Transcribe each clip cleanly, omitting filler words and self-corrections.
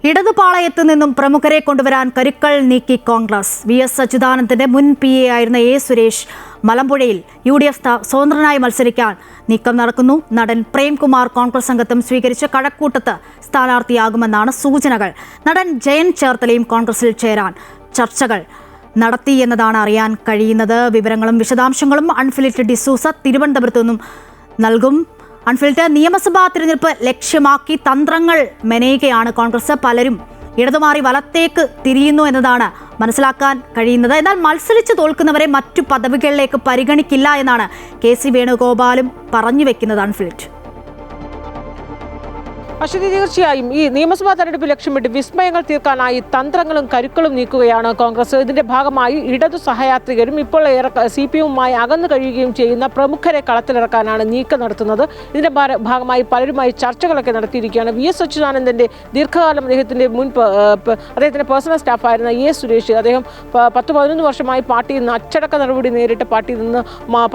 ഇടതുപാളയത്തു നിന്നും പ്രമുഖരെ കൊണ്ടുവരാൻ കരുക്കൾ നീക്കി കോൺഗ്രസ്. VS അച്യുതാനന്ദന്റെ മുൻ PA ആയിരുന്ന A സുരേഷ് മലമ്പുഴയിൽ UDF സ്വതന്ത്രനായി മത്സരിക്കാൻ നീക്കം നടക്കുന്നു. നടൻ പ്രേംകുമാർ കോൺഗ്രസ് അംഗത്വം സ്വീകരിച്ച് കഴക്കൂട്ടത്ത് സ്ഥാനാർത്ഥിയാകുമെന്നാണ് സൂചനകൾ. നടൻ ജയൻ ചേർത്തലയും കോൺഗ്രസിൽ ചേരാൻ ചർച്ചകൾ നടത്തി എന്നതാണ് അറിയാൻ കഴിയുന്നത്. വിവരങ്ങളും വിശദാംശങ്ങളും അൺഫിലിറ്റഡ് ഡിസൂസ തിരുവനന്തപുരത്തു നിന്നും നൽകും. അൺഫിൽറ്റർ, നിയമസഭാ തിരഞ്ഞെടുപ്പ് ലക്ഷ്യമാക്കി തന്ത്രങ്ങൾ മെനയുകയാണ് കോൺഗ്രസ്. പലരും ഇടതുമാറി വലത്തേക്ക് തിരിയുന്നു എന്നതാണ് മനസ്സിലാക്കാൻ കഴിയുന്നത്. എന്നാൽ മത്സരിച്ച് തോൽക്കുന്നവരെ മറ്റു പദവികളിലേക്ക് പരിഗണിക്കില്ല എന്നാണ് KC വേണുഗോപാലും പറഞ്ഞു വെക്കുന്നത്. അൺഫിൽറ്റർ അശ്വതി, തീർച്ചയായും ഈ നിയമസഭാ തെരഞ്ഞെടുപ്പ് ലക്ഷ്യമിട്ട് വിസ്മയങ്ങൾ തീർക്കാനായി തന്ത്രങ്ങളും കരുക്കളും നീക്കുകയാണ് കോൺഗ്രസ്. ഇതിന്റെ ഭാഗമായി ഇടതു സഹയാത്രികരും ഇപ്പോൾ CPM-മായി അകന്നു കഴിയുകയും ചെയ്യുന്ന പ്രമുഖരെ കളത്തിലിറക്കാനാണ് നീക്കം നടത്തുന്നത്. ഇതിന്റെ ഭാഗമായി പലരുമായി ചർച്ചകളൊക്കെ നടത്തിയിരിക്കുകയാണ്. VS അച്യുതാനന്ദന്റെ ദീർഘകാലം അദ്ദേഹത്തിന്റെ പേഴ്സണൽ സ്റ്റാഫായിരുന്ന A സുരേഷ്, അദ്ദേഹം 10-11 വർഷമായി പാർട്ടിയിൽ നിന്ന് അച്ചടക്ക നടപടി നേരിട്ട് പാർട്ടിയിൽ നിന്ന്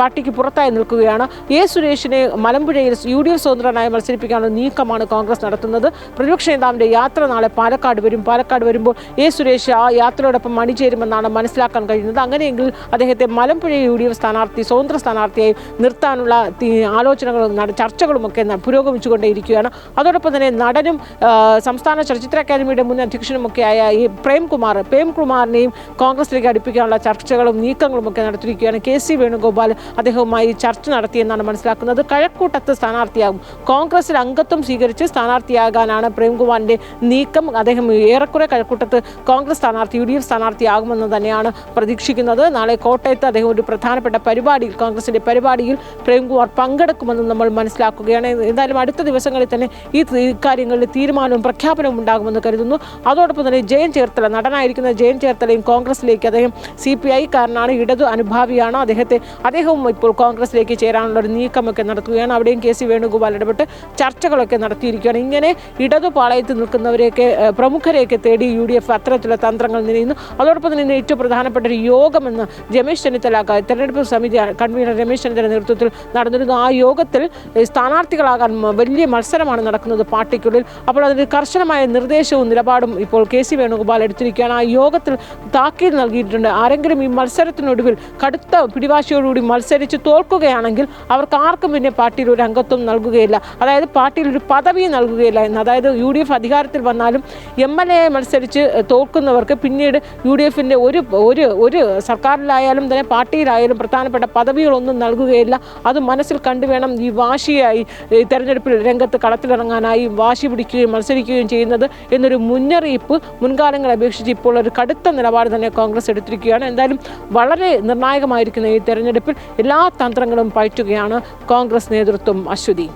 പാർട്ടിക്ക് പുറത്തായി നിൽക്കുകയാണ്. A സുരേഷിനെ മലമ്പുഴയിൽ UDF സ്വതന്ത്രനായി മത്സരിപ്പിക്കാനുള്ള നീക്കമാണ് കോൺഗ്രസ് നടത്തുന്നത്. പ്രതിപക്ഷ നേതാവിന്റെ യാത്ര നാളെ പാലക്കാട് വരുമ്പോൾ A സുരേഷ് ആ യാത്രയോടൊപ്പം അണിചേരുമെന്നാണ് മനസ്സിലാക്കാൻ കഴിയുന്നത്. അങ്ങനെയെങ്കിൽ അദ്ദേഹത്തെ മലമ്പുഴ UDF സ്വതന്ത്ര സ്ഥാനാർത്ഥിയായി നിർത്താനുള്ള ആലോചനകളും ചർച്ചകളുമൊക്കെ പുരോഗമിച്ചുകൊണ്ടേയിരിക്കുകയാണ്. അതോടൊപ്പം തന്നെ നടനും സംസ്ഥാന ചലച്ചിത്ര അക്കാദമിയുടെ മുൻ അധ്യക്ഷനുമൊക്കെയായ ഈ പ്രേംകുമാറിനെയും കോൺഗ്രസിലേക്ക് അടുപ്പിക്കാനുള്ള ചർച്ചകളും നീക്കങ്ങളും ഒക്കെ നടത്തിയിരിക്കുകയാണ്. KC വേണുഗോപാൽ അദ്ദേഹവുമായി ചർച്ച നടത്തിയെന്നാണ് മനസ്സിലാക്കുന്നത്. കഴക്കൂട്ടത്ത് സ്ഥാനാർത്ഥിയാകും. കോൺഗ്രസിൽ അംഗത്വം സ്വീകരിച്ച് സ്ഥാനാർത്ഥിയാകാനാണ് പ്രേംകുമാറിന്റെ നീക്കം. അദ്ദേഹം ഏറെക്കുറെ കഴക്കൂട്ടത്ത് കോൺഗ്രസ് UDF സ്ഥാനാർത്ഥിയാകുമെന്ന് തന്നെയാണ് പ്രതീക്ഷിക്കുന്നത്. നാളെ കോട്ടയത്ത് അദ്ദേഹം ഒരു പ്രധാനപ്പെട്ട കോൺഗ്രസിന്റെ പരിപാടിയിൽ പ്രേംകുമാർ പങ്കെടുക്കുമെന്ന് നമ്മൾ മനസ്സിലാക്കുകയാണ്. എന്തായാലും അടുത്ത ദിവസങ്ങളിൽ തന്നെ ഈ കാര്യങ്ങളിൽ തീരുമാനവും പ്രഖ്യാപനവും ഉണ്ടാകുമെന്ന് കരുതുന്നു. അതോടൊപ്പം തന്നെ നടനായിരിക്കുന്ന ജയൻ ചേർത്തലയും കോൺഗ്രസിലേക്ക്, അദ്ദേഹം CPI-കാരനാണ്, ഇടതു അനുഭാവിയാണ്. അദ്ദേഹവും ഇപ്പോൾ കോൺഗ്രസിലേക്ക് ചേരാനുള്ള ഒരു നീക്കമൊക്കെ നടത്തുകയാണ്. അവിടെയും KC വേണുഗോപാൽ ഇടപെട്ട് ചർച്ചകളൊക്കെ നടത്തിയിരിക്കുകയാണ്. ഇങ്ങനെ ഇടതുപാളയത്ത് നിൽക്കുന്നവരെയൊക്കെ പ്രമുഖരെയൊക്കെ തേടി UDF അത്തരത്തിലുള്ള തന്ത്രങ്ങൾ നിറയുന്നു. അതോടൊപ്പം തന്നെ ഏറ്റവും പ്രധാനപ്പെട്ട ഒരു യോഗമെന്ന് രമേശ് ചെന്നിത്തല, തെരഞ്ഞെടുപ്പ് സമിതി കൺവീനർ രമേശ് ചെന്നിത്തല നേതൃത്വത്തിൽ നടന്നിരുന്നു. ആ യോഗത്തിൽ സ്ഥാനാർത്ഥികളാകാൻ വലിയ മത്സരമാണ് നടക്കുന്നത് പാർട്ടിക്കുള്ളിൽ. അപ്പോൾ അതിന് കർശനമായ നിർദ്ദേശവും നിലപാടും ഇപ്പോൾ KC വേണുഗോപാൽ എടുത്തിരിക്കുകയാണ്. ആ യോഗത്തിൽ താക്കീത് നൽകിയിട്ടുണ്ട്. ആരെങ്കിലും ഈ മത്സരത്തിനൊടുവിൽ കടുത്ത പിടിവാശിയോടുകൂടി മത്സരിച്ച് തോൽക്കുകയാണെങ്കിൽ അവർക്ക് ആർക്കും പിന്നെ പാർട്ടിയിൽ ഒരു അംഗത്വം നൽകുകയില്ല, അതായത് പാർട്ടിയിൽ ഒരു പദവി നൽകുകയില്ല എന്ന്. അതായത് UDF അധികാരത്തിൽ വന്നാലും MLA മത്സരിച്ച് തോൽക്കുന്നവർക്ക് പിന്നീട് UDF-ന്റെ ഒരു സർക്കാരിലായാലും തന്നെ പാർട്ടിയിലായാലും പ്രധാനപ്പെട്ട പദവികളൊന്നും നൽകുകയില്ല. അത് മനസ്സിൽ കണ്ടുവേണം ഈ വാശിയായി തെരഞ്ഞെടുപ്പിൽ രംഗത്ത് കളത്തിലിറങ്ങാനായി വാശി പിടിക്കുകയും മത്സരിക്കുകയും ചെയ്യുന്നത് എന്നൊരു മുന്നറിയിപ്പ് മുൻകാലങ്ങളെ അപേക്ഷിച്ച് ഇപ്പോൾ ഒരു കടുത്ത നിലപാട് തന്നെ കോൺഗ്രസ് എടുത്തിരിക്കുകയാണ്. എന്തായാലും വളരെ നിർണായകമായിരിക്കുന്ന ഈ തെരഞ്ഞെടുപ്പിൽ എല്ലാ തന്ത്രങ്ങളും പയറ്റുകയാണ് കോൺഗ്രസ് നേതൃത്വം. അശ്വതി.